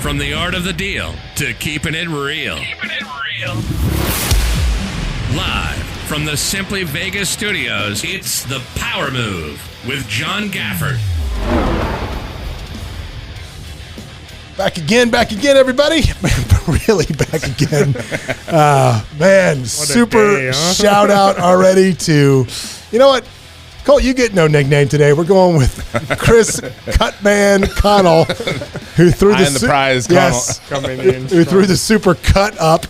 From the art of the deal to keeping it real. Live from the Simply Vegas studios, it's The Power Move with John Gafford. Back again, everybody. Really back again. Man, super day, huh? shout out already to, you know what? Colt, you get no nickname today. We're going with Chris Cutman Connell, who threw the prize. Yes, Coming in who threw the super cut up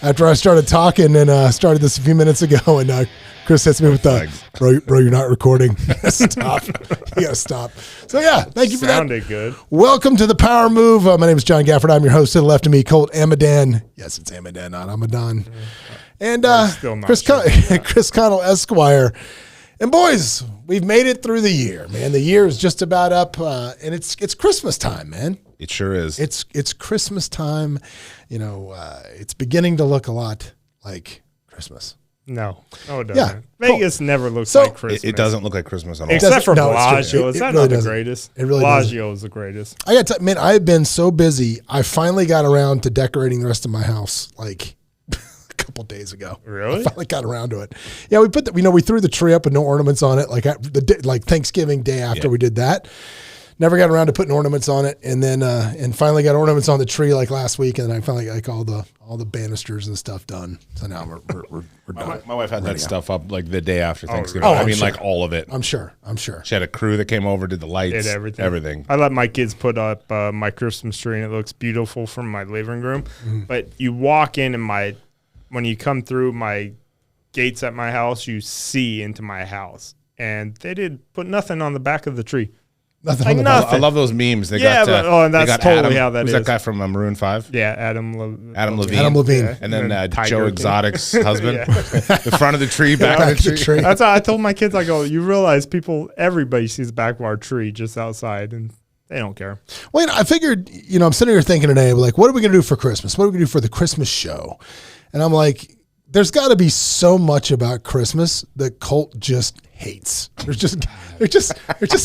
after I started talking and started this a few minutes ago. And Chris hits me with the bro, you're not recording. Stop. You gotta stop. So yeah, thank you for that. Sounded good. Welcome to the Power Move. My name is John Gafford. I'm your host. To the left of me, Colt Amidan. Yes, it's Amidan, not Amidan. And Chris Connell, Esquire. And boys, we've made it through the year, man. The year is just about up, and it's Christmas time, man. It sure is. It's Christmas time. You know, it's beginning to look a lot like Christmas. No, it doesn't. Yeah, Vegas never looks like Christmas. It doesn't look like Christmas at all. Except for No, it's true. Bellagio. Is that really not the doesn't. greatest? It really Bellagio is the greatest. I got to, man, I have been so busy. I finally got around to decorating the rest of my house, like a couple days ago. Really? I finally got around to it. Yeah, we put we threw the tree up with no ornaments on it, like Thanksgiving day after we did that. Never got around to putting ornaments on it, and then and finally got ornaments on the tree like last week, and then I finally got like all the banisters and stuff done. So now we're done. My wife had that stuff up like the day after Thanksgiving. Oh, I I'm mean, sure. like all of it. I'm sure. She had a crew that came over, did the lights, Did everything. everything. I let my kids put up my Christmas tree, and it looks beautiful from my living room. But you walk in, and when you come through my gates at my house, you see into my house, and they did put nothing on the back of the tree. Nothing Like on the nothing. I love those memes. They Yeah, got, and they that's got totally Adam, how that who's is. that guy from Maroon 5? Yeah, Adam Levine. Adam Levine. Yeah. And then Tiger Joe King. Exotic's husband. Yeah. The front of the tree, back of the tree. That's how I told my kids. I go, you realize everybody sees the back of our tree just outside, and they don't care. Well, I figured, I'm sitting here thinking today, like, what are we going to do for Christmas? What are we going to do for the Christmas show? And I'm like, there's got to be so much about Christmas that Colt just hates. There just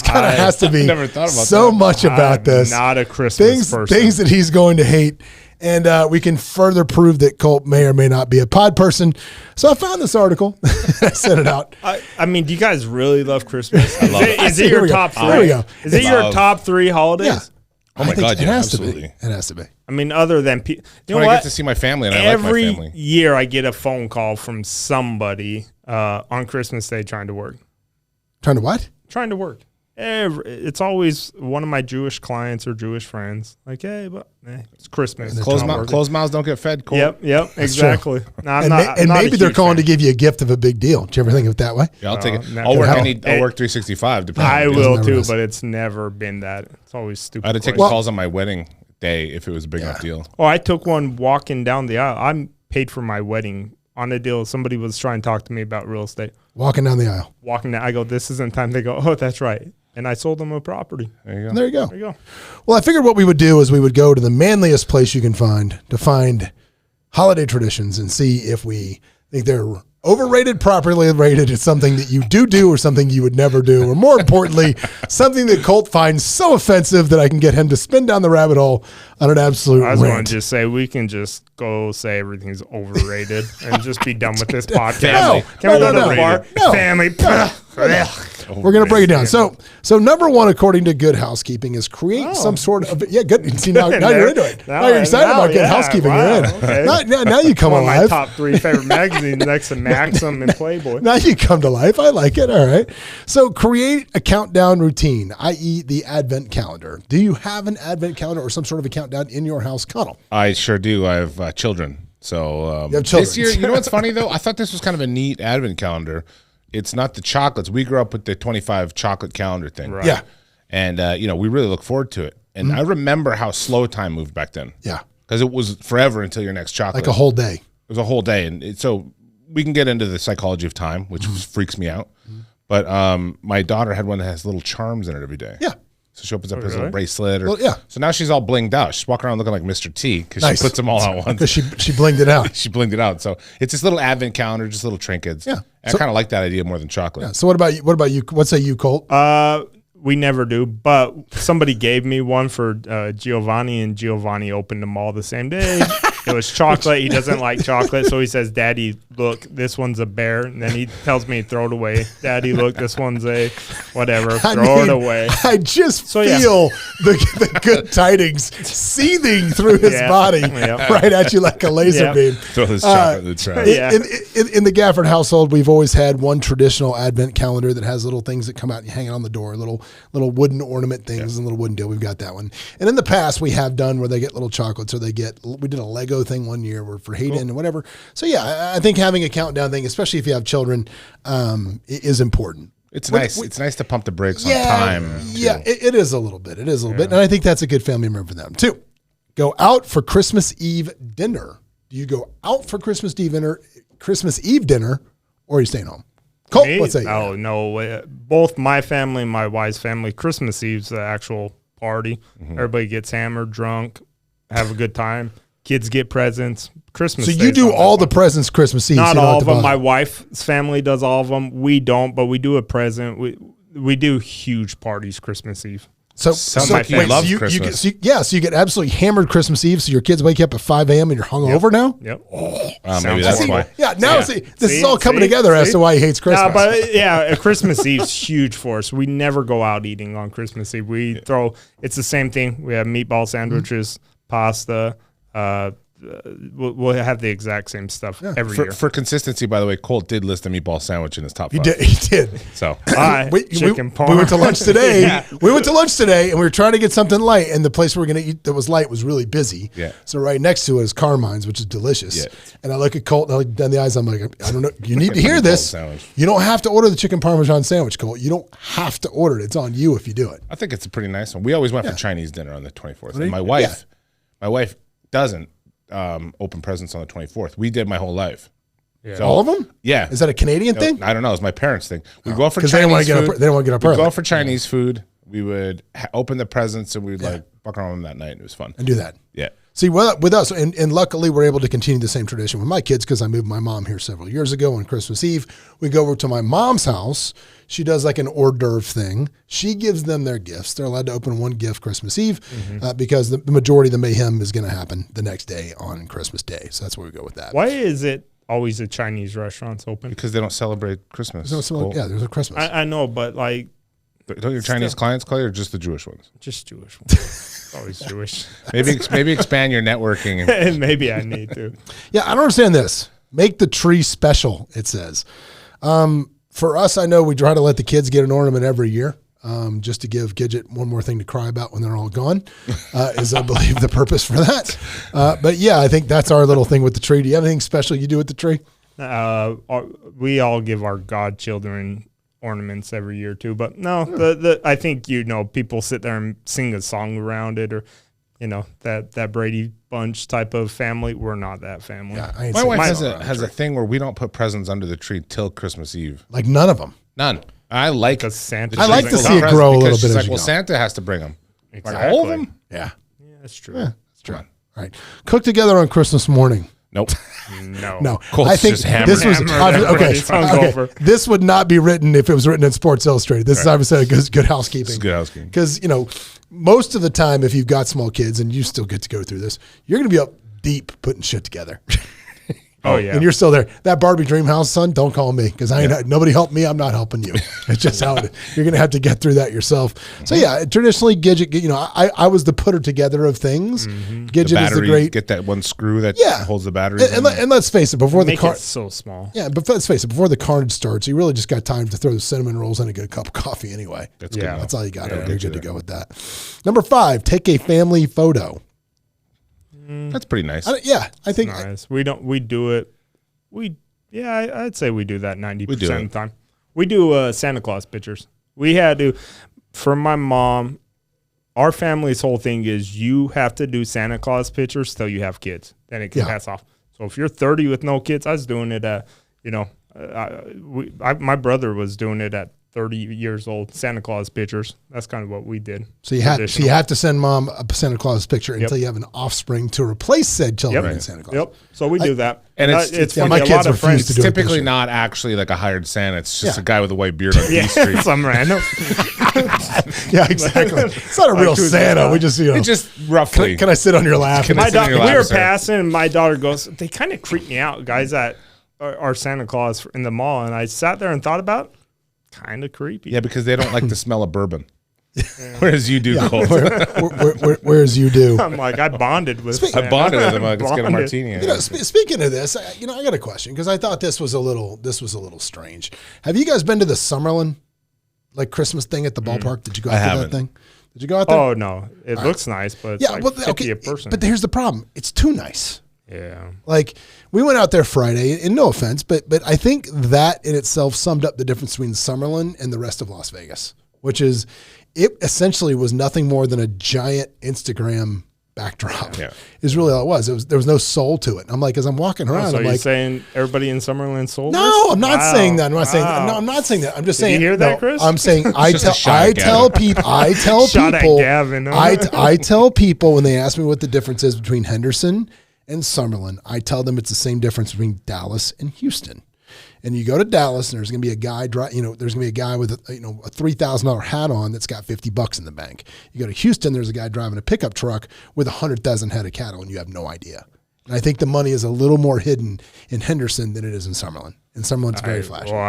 kind of has to be never thought about so that. much about I'm this. not a Christmas person. Things that he's going to hate. And we can further prove that Colt may or may not be a pod person. So I found this article. I sent it out. I mean, do you guys really love Christmas? Is it Here your we go. top three? There we go. Is it your top three holidays? Yeah. Oh my I think God, it yeah, has absolutely. to be. It has to be. I mean, other than you know When I what? get to see my family, and I like my Every family. year, I get a phone call from somebody on Christmas Day trying to work. Trying to what? Trying to work. It's always one of my Jewish clients or Jewish friends. Like, hey, but it's Christmas. Closed mouths don't get fed. Cool. Yep, exactly. No, I'm not Maybe a they're huge calling fan. to give you a gift of a big deal. Do you ever think of it that way? Yeah, I'll take it. no. I'll work. Hell. I'll work 365. depending I on the will never too, is. but it's never been that. It's always stupid. I had to take questions. calls on my wedding day if it was a big enough deal. Oh, I took one walking down the aisle. I'm paid for my wedding on a deal. Somebody was trying to talk to me about real estate. Walking down the aisle. Walking down, I go, this isn't time. They go, oh, that's right. And I sold them a property. There you go. And there you go. There you go. Well, I figured what we would do is we would go to the manliest place you can find to find holiday traditions and see if we think they're overrated, properly rated. It's something that you do or something you would never do. Or more importantly, something that Colt finds so offensive that I can get him to spin down the rabbit hole on an absolute I just want rant. to just say we can just go say everything's overrated and just be done with this podcast. Family. Can we No, go to no, the no. bar? No. Family. We're going to break it down. So number one, according to Good Housekeeping, is create some sort of good. See, now you're into it. Now you're excited about Good Housekeeping. Wow, You're in. okay. Now you come One of my alive. top three favorite magazines next to Maxim and Playboy. Now you come to life. I like it. All right. So create a countdown routine, i.e. the advent calendar. Do you have an advent calendar or some sort of a countdown in your house, Connell? I sure do. I have children. So You have children. this year, you know what's funny though? I thought this was kind of a neat advent calendar. It's not the chocolates. We grew up with the 25 chocolate calendar thing. Right. Yeah. And, we really look forward to it. And I remember how slow time moved back then. Yeah. Because it was forever until your next chocolate. Like a whole day. It was a whole day. And so we can get into the psychology of time, which freaks me out. But my daughter had one that has little charms in it every day. Yeah. So she opens up his really? little bracelet. Well, yeah. So now she's all blinged out. She's walking around looking like Mr. T because Nice. she puts them all out once. Because she blinged it out. She blinged it out. So it's this little advent calendar, just little trinkets. Yeah. And I kind of like that idea more than chocolate. So what about you? What say you, Colt? we never do, but somebody gave me one for Giovanni, and Giovanni opened them all the same day. It was chocolate. He doesn't like chocolate, so he says, Daddy, look, this one's a bear. And then he tells me, throw it away. Daddy, look, this one's a whatever. Throw it away. I just feel the good tidings seething through his body right at you like a laser beam. Throw this chocolate in the trash. In the Gafford household, we've always had one traditional Advent calendar that has little things that come out and you hang it on the door, little wooden ornament things and little wooden deal. We've got that one. And in the past, we have done where they get little chocolates, or we did a Lego thing one year where for Hayden and whatever. So I think having a countdown thing, especially if you have children, is important. It's nice. It's nice to pump the brakes on time. Yeah, it is a little bit. It is a little bit. And I think that's a good family member for them too. Go out for Christmas Eve dinner. Do you go out for Christmas Eve dinner, or are you staying home? Colt, what's that? Oh, no. Both my family and my wife's family, Christmas Eve's the actual party. Mm-hmm. Everybody gets hammered, drunk, have a good time. Kids get presents. Christmas. So you do all the presents Christmas Eve? Not all of them. My wife's family does all of them. We don't, but we do a present. We do huge parties Christmas Eve. So my family loves Christmas. So you get absolutely hammered Christmas Eve. So your kids wake you up at 5 a.m. and you're hungover now. Yep. Maybe that's why. Yeah. Now this is all coming together as to why he hates Christmas. No, but Christmas Eve's huge for us. We never go out eating on Christmas Eve. It's the same thing. We have meatball sandwiches, pasta. We'll have the exact same stuff every year. For consistency, by the way, Colt did list a meatball sandwich in his top 5. He did. So chicken parm. We went to lunch today. We went to lunch today, and we were trying to get something light, and the place we were going to eat that was light was really busy. Yeah. So right next to it is Carmine's, which is delicious. Yeah. And I look at Colt, and I look down the eyes. I'm like, I don't know. You need to hear this. You don't have to order the chicken parmesan sandwich, Colt. You don't have to order it. It's on you if you do it. I think it's a pretty nice one. We always went for Chinese dinner on the 24th. And my wife doesn't open presents on the 24th. We did my whole life. Yeah. So, all of them? Yeah. Is that a Canadian thing? I don't know. It's my parents' thing. We'd go for Chinese food. They don't want to get up early. We'd go for Chinese food. We would open the presents, and we'd buck around them that night. It was fun. And do that. Yeah. See, with us, and luckily we're able to continue the same tradition with my kids because I moved my mom here several years ago on Christmas Eve. We go over to my mom's house. She does like an hors d'oeuvre thing. She gives them their gifts. They're allowed to open one gift Christmas Eve because the majority of the mayhem is going to happen the next day on Christmas Day. So that's where we go with that. Why is it always the Chinese restaurants open? Because they don't celebrate Christmas. There's a Christmas. I know, but like... Don't your Chinese clients call you, or just the Jewish ones? Just Jewish ones. Always Jewish. Maybe expand your networking. And maybe I need to. Yeah, I don't understand this. Make the tree special, it says. For us, I know we try to let the kids get an ornament every year, just to give Gidget one more thing to cry about when they're all gone, is I believe the purpose for that. But yeah, I think that's our little thing with the tree. Do you have anything special you do with the tree? We all give our godchildren ornaments every year too, but no, I think people sit there and sing a song around it, or that Brady Bunch type of family. We're not that family. Yeah, my wife has a thing where we don't put presents under the tree till Christmas Eve. Like none of them. None. I like Santa. I like to see it grow a little bit. She's like, Santa has to bring them. Exactly. Like all of them. Yeah, that's true. Yeah, that's true. All right, cook together on Christmas morning. Nope. No. Colt's I think just hammered. this was okay. This would not be written if it was written in Sports Illustrated. This is obviously good housekeeping. This is good housekeeping. Because most of the time, if you've got small kids and you still get to go through this, you're going to be up deep putting shit together. Oh yeah, and you're still there. That Barbie dream house, son. Don't call me because nobody helped me. I'm not helping you. It's just how it is. You're gonna have to get through that yourself. So yeah, traditionally, Gidget. I was the putter together of things. Gidget is the great. Get that one screw that holds the battery. And let's face it, before the car, so small. Yeah, but let's face it, before the carnage starts, you really just got time to throw the cinnamon rolls in and get a cup of coffee anyway. That's good. That's all you got. You're good to go with that. Number 5, take a family photo. That's pretty nice. I think nice. We do it. I'd say we do that 90% of the time. We do Santa Claus pictures. We had to, for my mom, our family's whole thing is you have to do Santa Claus pictures till you have kids. Then it can pass off. So if you're 30 with no kids, I was doing it at, my brother was doing it at 30 years old Santa Claus pictures. That's kind of what we did. So you have to send mom a Santa Claus picture until you have an offspring to replace said children in Santa Claus. Yep. So we do that. And it's yeah, funny, my a kids lot of refuse friends, to do it this typically year. not actually like a hired Santa. It's just a guy with a white beard on D Street. Some random. Yeah, exactly. It's not a real who's Santa. that? We just, It's just roughly. can I sit on your lap? Can I sit on your We lap, were sir? passing, and my daughter goes, they kind of creep me out, guys that are Santa Claus in the mall. And I sat there and thought about it. Kind of creepy. Yeah, because they don't like the smell of bourbon. Whereas you do, Colt. Whereas you do. I'm like, I bonded with I bonded with him. Let's get a Bonded. martini. You know, speaking of this, I got a question because I thought this was a little strange. Have you guys been to the Summerlin, like Christmas thing at the ballpark? Did you go out to haven't. that thing? Did you go out there? Oh, no. It looks nice, but it's like 50 a person. But here's the problem. It's too nice. Yeah. Like we went out there Friday, and no offense, but I think that in itself summed up the difference between Summerlin and the rest of Las Vegas, which is it essentially was nothing more than a giant Instagram backdrop. Yeah. Is really all it was. There was no soul to it. I'm like, as I'm walking around, So I'm you're like, saying everybody in Summerlin sold no, this? I'm not Wow. saying that. I'm not saying that. Wow. No, I'm not saying that. I'm just Did you saying. hear that, no, Chris? I'm saying Just a shot at tell people. I tell Shot at people. Gavin, huh? I tell people when they ask me what the difference is between Henderson and Summerlin, I tell them it's the same difference between Dallas and Houston. And you go to Dallas, and there's going to be a guy, there's going to be a guy with a $3,000 hat on that's got $50 in the bank. You go to Houston, there's a guy driving a pickup truck with 100,000 head of cattle, and you have no idea. And I think the money is a little more hidden in Henderson than it is in Summerlin. And Summerlin's very flashy. Well,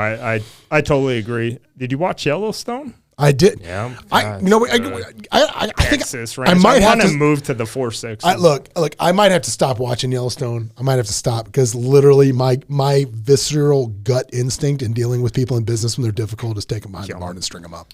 I totally agree. Did you watch Yellowstone? I did. Yeah. I think Texas I Ranch. might have want to to move to the 4-6. Look, I might have to stop watching Yellowstone. I might have to stop because literally my visceral gut instinct in dealing with people in business when they're difficult is take them behind the barn and string them up.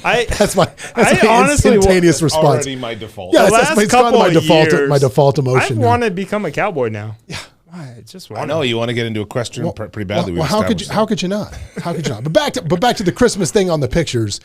That's my honestly instantaneous response. Already my default. Yeah, The that's last it's gone to couple of my default I emotion. now. want to become a cowboy now. Yeah. I just want I know you want to get into equestrian pretty badly. Well, how could you not? How could you not? But back to the Christmas thing on the pictures.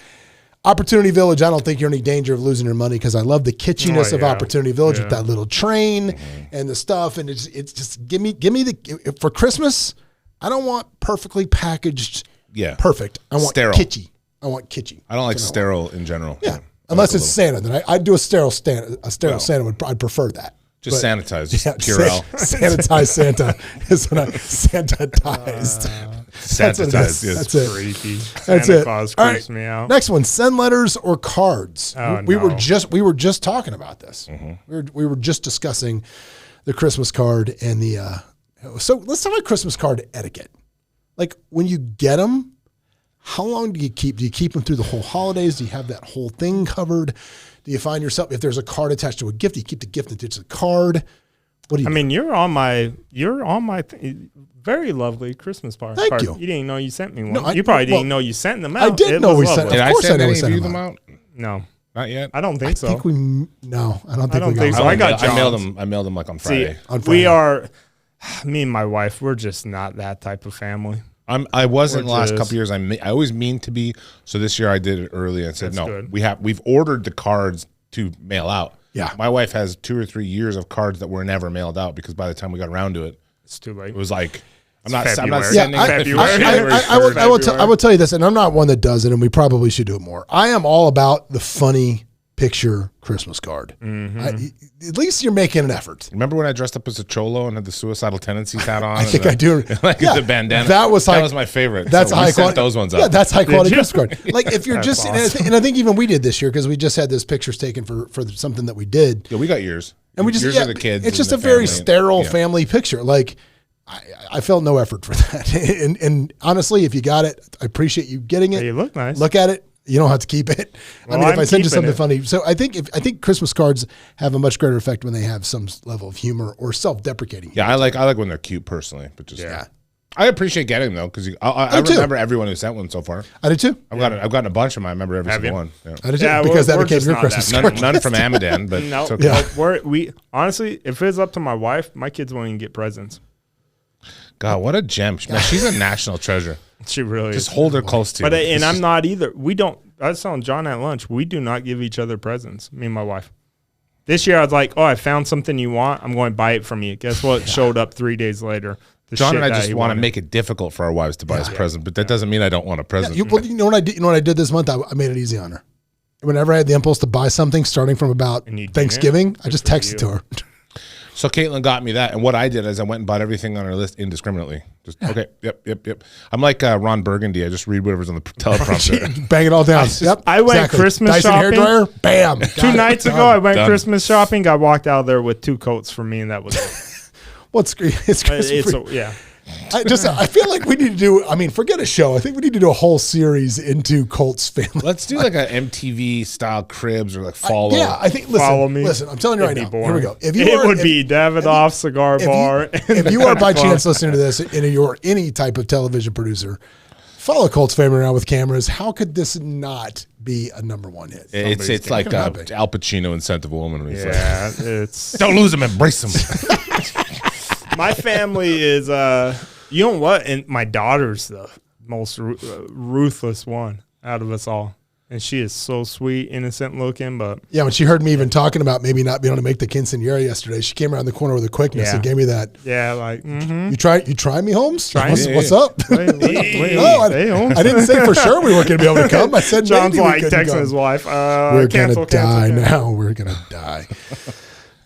Opportunity Village, I don't think you're in any danger of losing your money because I love the kitschiness of Opportunity Village with that little train and the stuff. And it's just give me the for Christmas. I don't want perfectly packaged. Yeah. Perfect. I want Sterile. kitschy. I want kitschy. I don't like sterile in general. Yeah. Unless it's Santa, then I'd do a sterile Santa. Santa I'd prefer that. Just sanitize. Just Yeah, Purell. sanitized Santa is what I sanitized. Sanitized. Yes. That's it. creepy. That's Santa it. Claus All creeps right. me out. Next one: send letters or cards. Oh, we were no. just talking about this. We were just discussing the Christmas card and the. So let's talk about Christmas card etiquette. Like when you get them, how long do you keep? Do you keep them through the whole holidays? Do you have that whole thing covered? Do you find yourself if there's a card attached to a gift, do you keep the gift attached to the card? What do you? I mean, you're on my very lovely Christmas card. Thank you. You didn't know you sent me one. No, you probably didn't know you sent them out. I did It know was we sent lovely. them. Did I course I send know we any of sent you them them out. out? No, Not yet. I don't think so. I don't think don't we think got so. them. I got I mailed John's. them. I mailed them like on See, Friday. On Friday. we are, me and my wife, we're just not that type of family. I wasn't the last Gorgeous. couple years. I always mean to be. So this year I did it early and said That's no. good. We've ordered the cards to mail out. Yeah. My wife has 2 or 3 years of cards that were never mailed out because by the time we got around to it, It's too late. it was like I'm not February. sending Yeah, it. February. I will tell you this, and I'm not one that does it, and we probably should do it more. I am all about the funny picture Christmas card. At least you're making an effort. Remember when I dressed up as a cholo and had the suicidal tendencies hat on? I think I do. Like Yeah, the bandana. that was my favorite. That's so high we sent quality. those ones Yeah, up. that's high quality you? Christmas card. Like if you're That's just, awesome. and I think even we did this year because we just had those pictures taken for something that we did. Yeah, we got yours. And we just, yours yeah, are the kids. it's just a and the very family. sterile Yeah. family picture. Like I felt no effort for that. and honestly, if you got it, I appreciate you getting it. You look nice. Look at it. You don't have to keep it. Well, I mean, if I'm I send you keeping something it. funny, so I think Christmas cards have a much greater effect when they have some level of humor or self-deprecating. Yeah, I like when they're cute personally, but just Yeah. I appreciate getting them though because I do too. remember everyone who sent one so far. I did too. I've gotten a bunch of them. I remember every Have single you? one. Yeah. I did too Yeah, because that we're became just your not Christmas that- card. None from Amidan, but No, it's okay. we honestly, if it's up to my wife, my kids won't even get presents. God, what a gem! Man, she's a national treasure. She really Just is. hold her close to you. But and It's I'm just- not either. We don't. I was telling John at lunch, we do not give each other presents. Me and my wife. This year, I was like, "Oh, I found something you want. I'm going to buy it from you." Guess what? It showed up 3 days later. John and I just want to make it difficult for our wives to buy us presents, but that doesn't mean I don't want a present. You know what I did? You know what I did this month? I made it easy on her. Whenever I had the impulse to buy something, starting from about Thanksgiving, I just texted to her. So Caitlin got me that, and what I did is I went and bought everything on her list indiscriminately. Just okay, yep. I'm like Ron Burgundy. I just read whatever's on the teleprompter. Bang it all down. I went Christmas Dyson shopping. hairdryer, bam. 2 nights ago, I went Christmas shopping. I walked out there with 2 coats for me, and that was it. What's it's Christmas? Yeah. I feel like we need to do, forget a show. I think we need to do a whole series into Colt's family. Let's do like a MTV style cribs or like follow. I think, Follow me. Listen, I'm telling you right now. Here we go. It would be Davidoff Cigar Bar. If you are by chance listening to this and you're any type of television producer, follow Colt's family around with cameras. How could this not be a #1 hit? It's like Al Pacino in Scent of a Woman. It's don't lose him, embrace him. My family is, you know what? And my daughter's the most ruthless one out of us all. And she is so sweet, innocent looking, but yeah, when she heard me even talking about maybe not being able to make the quinceañera yesterday, she came around the corner with a quickness and gave me that. Yeah, like you try me, Holmes. What's up? Wait, I didn't say for sure we weren't going to be able to come. I said John's maybe like we texting his wife. We're going to die now. We're going to die.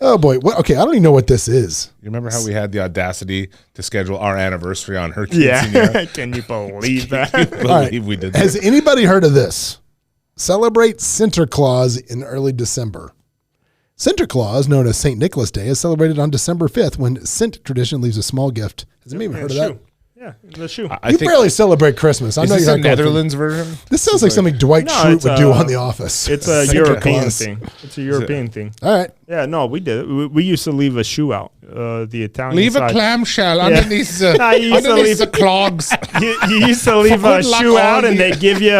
Oh boy! Okay, I don't even know what this is. You remember how we had the audacity to schedule our anniversary on her quinceañera? Yeah, can you believe that? We did. Has anybody heard of this? Celebrate Sinterklaas in early December. Sinterklaas, known as St. Nicholas Day, is celebrated on December 5th when Sint tradition leaves a small gift. Has anybody heard of that? Yeah, the shoe. You barely celebrate Christmas. I know this you're a Netherlands version. This sounds like something Dwight Schrute would do on The Office. It's a European thing. It's a European thing. All right. Yeah, no, we did it. We used to leave a shoe out. The Italian leave side. A clamshell underneath the underneath the clogs. You used to leave a shoe out, and they'd give you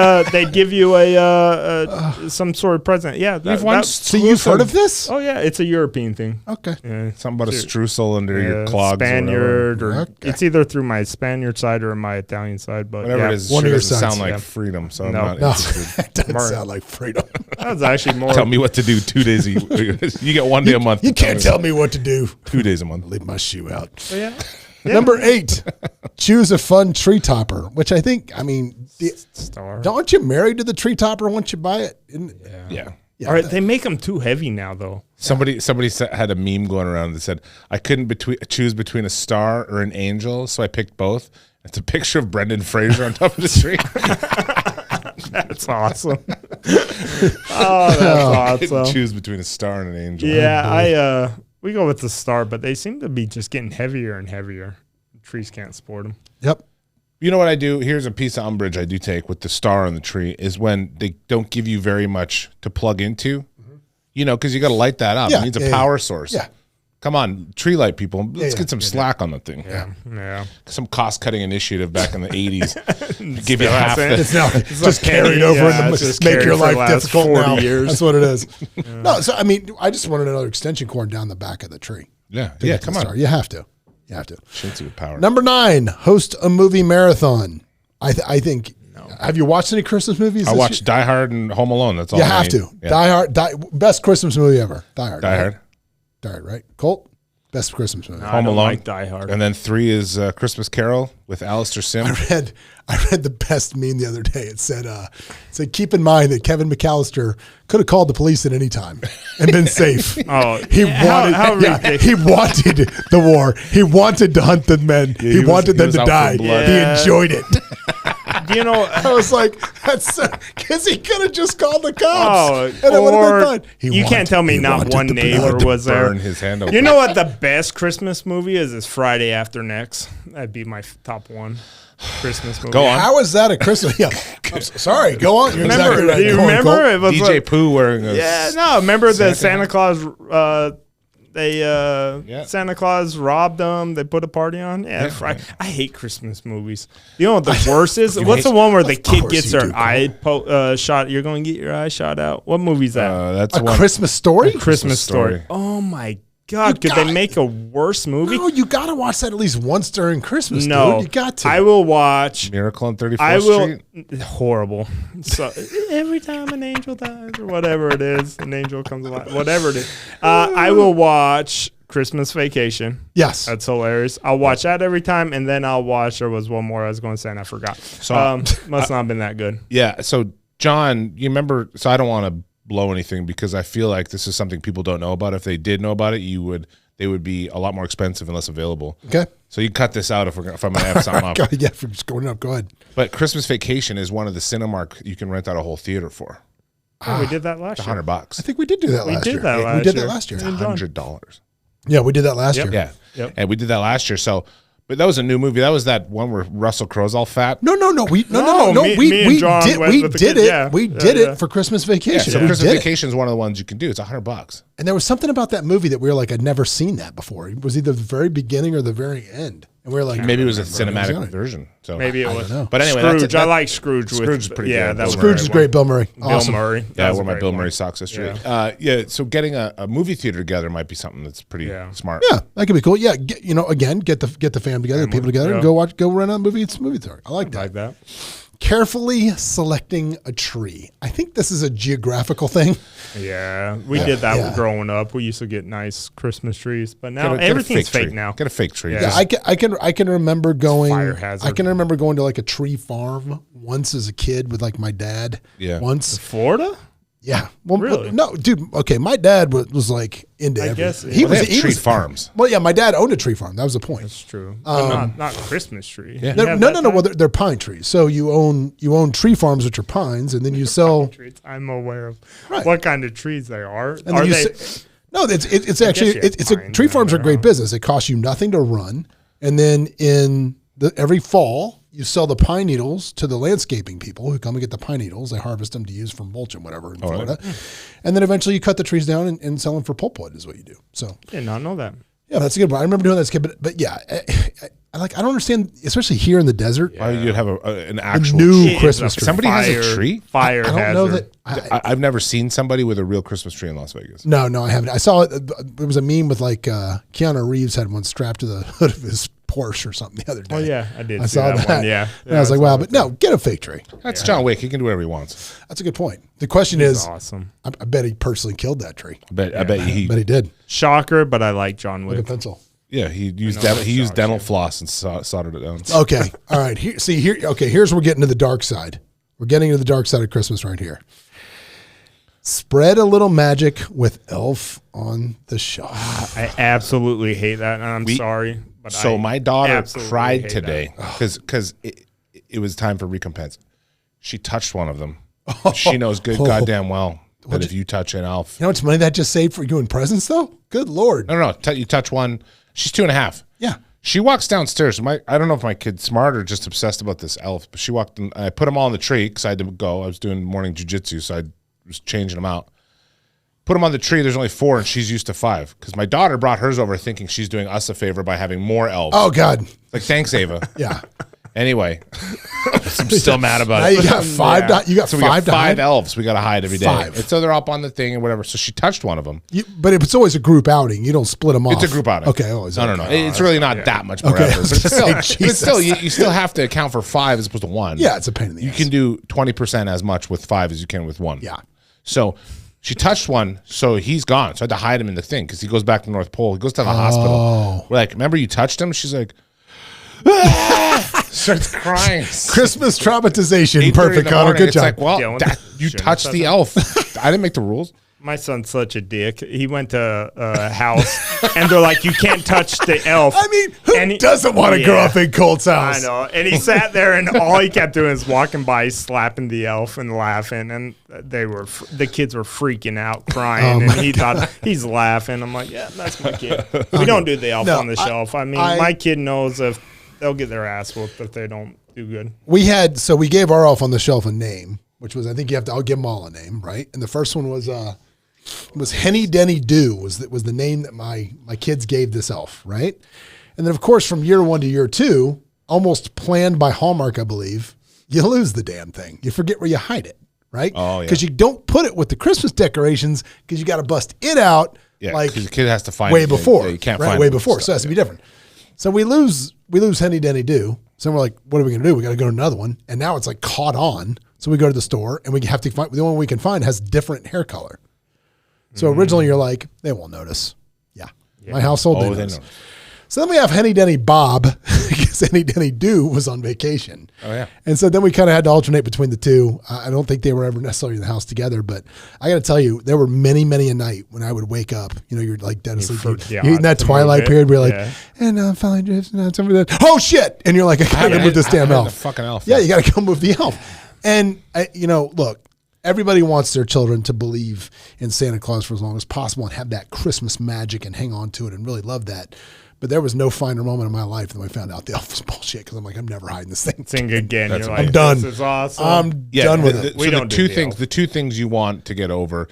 a some sort of present. Yeah, so you've heard of this? Oh yeah, it's a European thing. Okay, something about a streusel under your clogs. Spaniard, or it's either through my Spaniard side or my Italian side. But whatever it is, one of your sides sound like freedom. So I'm not interested. It doesn't sound like freedom. That's actually more. Tell me what to do 2 days. You get 1 day a month. You can't tell me what to do. 2 days a month. Leave my shoe out. Yeah. Number 8, choose a fun tree topper, which I think, aren't you married to the tree topper once you buy it? Yeah. All right, they make them too heavy now, though. Somebody had a meme going around that said, I couldn't choose between a star or an angel, so I picked both. It's a picture of Brendan Fraser on top of the tree. That's awesome. That's awesome. Choose between a star and an angel. Yeah, we go with the star, but they seem to be just getting heavier and heavier. Trees can't support them. Yep. You know what I do? Here's a piece of umbrage I do take with the star on the tree is when they don't give you very much to plug into. Because you got to light that up. It needs a power source. Yeah. Come on, tree light people. Let's get some slack on the thing. Yeah. Some cost-cutting initiative back in the 80s. Give you half the... It's now just carried over and make your life difficult now. Years. That's what it is. No, so, I just wanted another extension cord down the back of the tree. Yeah, come on. You have to. Shinsu with power. Number 9, host a movie marathon. I think... Have you watched any Christmas movies? I watched Die Hard and Home Alone. That's all you have to. Yeah. Die Hard, best Christmas movie ever. Die Hard. Die Hard, right? Colt, best Christmas movie. No, Home Alone, like Die Hard. And then 3 is Christmas Carol with Alistair Sim. I read the best meme the other day. It said, keep in mind that Kevin McAllister could have called the police at any time and been safe. He wanted the war. He wanted to hunt the men. Yeah, he wanted them to die. He enjoyed it. I was like, that's because he could have just called the cops. And it would have been fine. You can't tell me not one neighbor was there. His hand over. You know what the best Christmas movie is? Is Friday After Next. That'd be my top one Christmas movie. Go on. How is that a Christmas? Sorry, go on. You're remember? Exactly right. Do you remember? It was DJ Pooh wearing a remember the Santa Claus? Santa Claus robbed them. They put a party on. I hate Christmas movies. You know what the worst is? What's the one where the kid gets their eye shot? You're going to get your eye shot out. What movie is that? That's a Christmas Story. Christmas Story. Oh my God! Could they make a worse movie? No, you got to watch that at least once during Christmas. No, dude. You got to. I will watch Miracle on 34th Street. Horrible. So every time an angel dies, or whatever it is, an angel comes alive. Whatever it is, I will watch Christmas Vacation. Yes. That's hilarious. I'll watch that every time, and then I'll watch, there was one more I was going to say, and I forgot. So, must not have been that good. Yeah. So, John, you remember, so I don't want to blow anything because I feel like this is something people don't know about. If they did know about it, they would be a lot more expensive and less available. Okay. So you cut this out if I'm going to have something up. Yeah, if we're just going up, go ahead. But Christmas Vacation is one of the Cinemark you can rent out a whole theater for. Oh, we did that last year. $100. I think we did do that last year. We did that last year. We did that last year. $100. Yeah, we did that last year. Yeah. Yep. And we did that last year. So, but that was a new movie. That was that one where Russell Crowe's all fat. No. We did it for Christmas Yeah, Vacation. so We Christmas did it. Vacation is one of the ones you can do. It's $100. And there was something about that movie that we were like, I'd never seen that before. It was either the very beginning or the very end. And we were like, Maybe it was a cinematic version. So Maybe it was. know. But anyway, Scrooge. I like Scrooge. Scrooge is pretty yeah, good. that was Scrooge is great. Bill Murray. Awesome. Bill Murray. Yeah, That I was wore a my great Bill one. Murray socks yesterday. Yeah. So getting a movie theater together might be something that's pretty smart. Yeah, that could be cool. Yeah, get the fam together, the people together, and go rent a movie. It's a movie theater. I like that. Like that. Carefully selecting a tree. I think this is a geographical thing. Yeah, we did that growing up. We used to get nice Christmas trees, but now Get a everything's fake fake tree. now. Get a fake tree. Yeah. Yeah, I can remember going. Fire hazard. I can remember going to like a tree farm once as a kid with like my dad. Yeah. Once. Florida? Yeah. Well, Really? no, dude. Okay, my dad was like into everything. guess He Well, was they have tree farms. Well, yeah, my dad owned a tree farm. That was the point. That's true. But not Christmas tree. Yeah. No. Well, they're pine trees. So you own tree farms which are pines, and then you sell. Trees. I'm aware of Right. what kind of trees they are. And then Are you they? no, it's actually you have it's a pines tree in farms are a there, great huh? business. It costs you nothing to run, and then every fall you sell the pine needles to the landscaping people who come and get the pine needles. They harvest them to use for mulch and whatever in Florida, and then eventually you cut the trees down and sell them for pulpwood is what you do. So Did not know that. yeah, that's a good one. I remember doing that as a kid, but yeah, I don't understand, especially here in the desert. Why you'd have an actual new tree? Christmas tree. Somebody has a tree? Fire I don't hazard. know that. I've never seen somebody with a real Christmas tree in Las Vegas. No, I haven't. I saw it. It was a meme with like Keanu Reeves had one strapped to the hood of his Porsche or something the other day. Oh yeah, I did. I see saw that that. one. Yeah. And I was like, wow, but no, get a fake tree. That's John Wick. He can do whatever he wants. That's a good point. The question is, Awesome. I bet he personally killed that tree. I bet he. But he did Shocker, but I like John with a Wick. pencil. Yeah, he used dental floss and soldered it down. Okay. All right. Here's where we're getting to the dark side. We're getting to the dark side of Christmas right here. Spread a little magic with Elf on the Shelf. I absolutely hate that, and I'm sorry. But So my daughter absolutely cried hate today because it was time for recompense. She touched one of them. She knows good goddamn well that if you touch an elf, You know how much money that just saved for you in presents, though? Good Lord. no, you touch one. She's 2.5. Yeah. She walks downstairs. I don't know if my kid's smart or just obsessed about this elf, but she walked in. I put them all in the tree because I had to go. I was doing morning jujitsu, so I was changing them out. Put them on the tree. There's only 4, and she's used to 5. Because my daughter brought hers over thinking she's doing us a favor by having more elves. Oh, God. Like, thanks, Ava. Yeah. Anyway, I'm still mad about Now it. you got five. Yeah. You got So we five got 5 to hide? elves we got to hide every day. 5. And so they're up on the thing and whatever. So she touched one of them. But it's always a group outing. You don't split them off. It's a group outing. Okay. Always. No. It's really not that much more Okay, I effort. was But it's gonna still, say, but it's still Jesus. you still have to account for 5 as opposed to 1. Yeah, it's a pain in the You ass. can do 20% as much with 5 as you can with 1. Yeah. So she touched one, so he's gone. So I had to hide him in the thing because he goes back to North Pole. He goes to the hospital. We're like, remember you touched him? She's like, starts crying. Christmas traumatization. 8:30 in Perfect, the Connor. morning. Good It's job. like, well, Yeah, you shouldn't touched have the said elf. I didn't make the rules. My son's such a dick. He went to a house, and they're like, "You can't touch the elf." I mean, who doesn't want to grow up in Colt's house? I know. And he sat there, and all he kept doing is walking by, slapping the elf and laughing. And the kids were freaking out, crying, and he thought he's laughing. I'm like, yeah, that's my kid. We don't do the elf No, on the shelf. I mean, my kid knows if they'll get their ass whooped if they don't do good. We gave our elf on the shelf a name, which was, I think I'll give them all a name, right? And the first one was Henny Denny Doo was the name that my kids gave this elf, right? And then of course from year 1 to year 2, almost planned by Hallmark, I believe, you lose the damn thing. You forget where you hide it, right? Oh, yeah. Because you don't put it with the Christmas decorations because you got to bust it out Yeah, because the kid has to find way it. before. Yeah, you can't right? find way it. before. So it has to be different. So we lose Henny Denny Doo. So we're like, what are we going to do? We got to go to another one. And now it's like caught on. So we go to the store and we have to find, the only one we can find has different hair color. So originally you're like, they won't notice. Yeah. My household, Oh, they they knows. know. So then we have Henny Denny Bob, because Henny Denny Do was on vacation. Oh, yeah. And so then we kind of had to alternate between the two. I don't think they were ever necessarily in the house together, but I got to tell you, there were many, many a night when I would wake up. You know, you're like dead asleep. You're in that twilight period where you're like, and I'm finally drifting out. Oh, shit. And you're like, I got to move this damn elf. The fucking elf. Yeah, you got to go move the elf. And, look, everybody wants their children to believe in Santa Claus for as long as possible and have that Christmas magic and hang on to it and really love that. But there was no finer moment in my life than when I found out the elf was bullshit, because I'm like, I'm never hiding this thing. Sing again. You're like, I'm done. This is awesome. I'm done with it. We don't do the two things you want to get over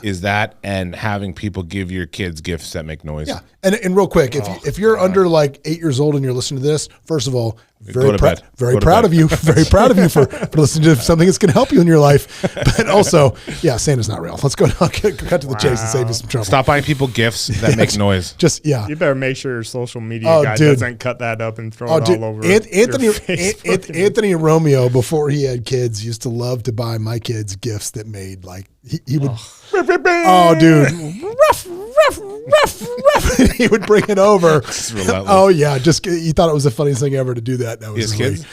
is that and having people give your kids gifts that make noise. Yeah. And real quick, if you're under like 8 years old and you're listening to this, first of all, very proud of you. Very proud of you for listening to something that's going to help you in your life. But also, Santa's not real. Let's go cut to the chase and save you some trouble. Stop buying people gifts that make noise. You better make sure your social media guy doesn't cut that up and throw it all over Anthony Romeo, before he had kids, used to love to buy my kids gifts that made like he would. Oh, dude, rough. He would bring it over. Oh yeah, he thought it was the funniest thing ever to do that. That was kids.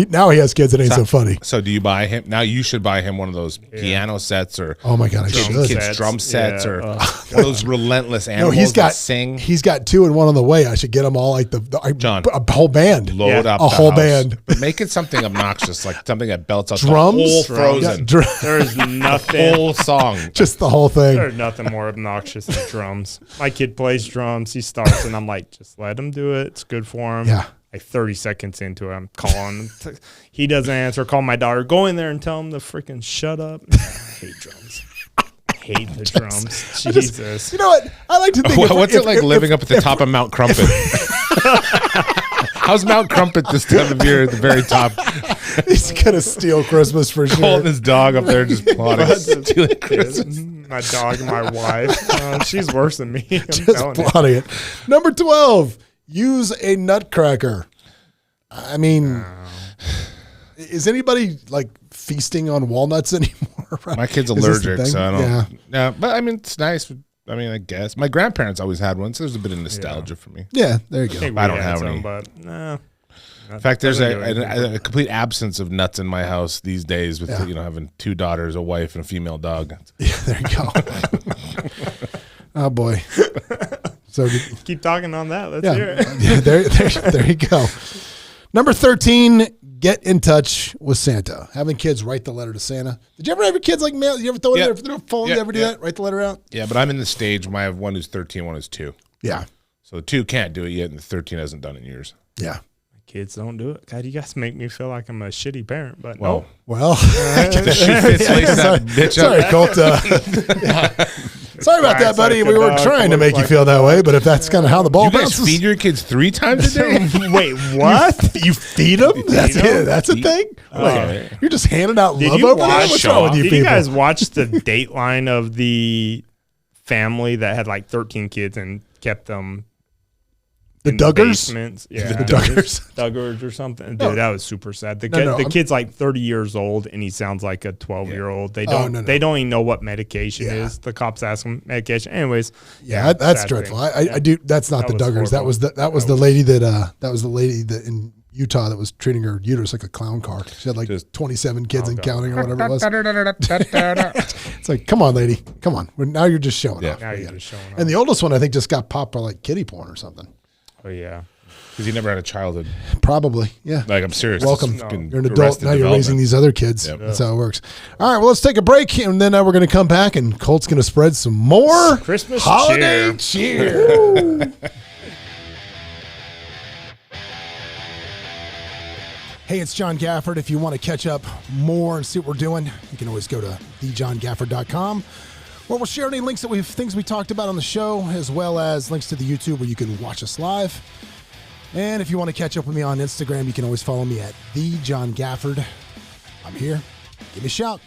Now he has kids. It ain't so funny. So do you buy him now? You should buy him one of those piano sets or oh my god, I should kids drum sets or one of those relentless animals that sing. He's got 2 and 1 on the way. I should get them all like John, a whole band. Load up a whole band. But make it something obnoxious, like something that belts out drums. The whole Frozen. There's nothing. The whole song. Just the whole thing. There's nothing more obnoxious than drums. My kid plays drums. He starts, and I'm like, just let him do it. It's good for him. Yeah. Like 30 seconds into it, I'm calling. He doesn't answer. Call my daughter. Go in there and tell him to freaking shut up. I hate drums. Hate the drums. Jesus. You know what? I like to think. What's it like living up at the top of Mount Crumpet? How's Mount Crumpet this time of year at the very top? He's gonna steal Christmas for sure. Holding his dog up there just plotting, stealing Christmas. My dog and my wife. She's worse than me. I'm just plotting it. Number 12. Use a nutcracker. I mean, is anybody like feasting on walnuts anymore? Right? My kid's allergic, so I don't. Yeah, but I mean, it's nice. I mean, I guess my grandparents always had one, so there's a bit of nostalgia for me. Yeah, there you go. I don't have any, but no. In fact, there's a complete absence of nuts in my house these days with having 2 daughters, a wife, and a female dog. Yeah, there you go. Oh boy. So keep talking on that. Let's hear it. Yeah, there you go. Number 13. Get in touch with Santa. Having kids write the letter to Santa. Did you ever have your kids like mail? You ever throw it in their phone? You ever do that? Write the letter out? Yeah, but I'm in the stage where I have one who's 13, one who's 2. Yeah. So the 2 can't do it yet, and the 13 hasn't done it in years. Yeah. Kids don't do it. God, you guys make me feel like I'm a shitty parent, but well, Sorry, Colt. Sorry about that, buddy. We weren't trying to make you feel that way, but if that's kind of how the ball bounces. You guys feed your kids 3 times a day? Wait, what? You feed them? That's a thing? Wait, you're just handing out love over there? What's wrong with you people? Did you guys watch the Dateline of the family that had like 13 kids and kept them The Duggars? Yeah. The Duggars? Duggars or something. Dude, that was super sad. The kid's like 30 years old and he sounds like a 12-year-old. They don't even know what medication is. The cops ask him medication. Anyways. Yeah, that's dreadful. I do. That's not the Duggars. That was the lady that in Utah that was treating her uterus like a clown car. She had like 27 kids and counting or whatever it was. It's like, come on, lady. Come on. Now you're just showing off. Now you're just showing off. And the oldest one, I think, just got popped by like kiddie porn or something. Oh, yeah. Because he never had a childhood. Probably, yeah. Like, I'm serious. Welcome. You're an adult. Now you're raising these other kids. Yep. That's how it works. All right, well, let's take a break, and then we're going to come back, and Colt's going to spread some more Christmas holiday cheer. Hey, it's John Gafford. If you want to catch up more and see what we're doing, you can always go to thejohngafford.com, where we'll share any links things we talked about on the show, as well as links to the YouTube where you can watch us live. And if you want to catch up with me on Instagram, you can always follow me at thejohngafford. I'm here. Give me a shout.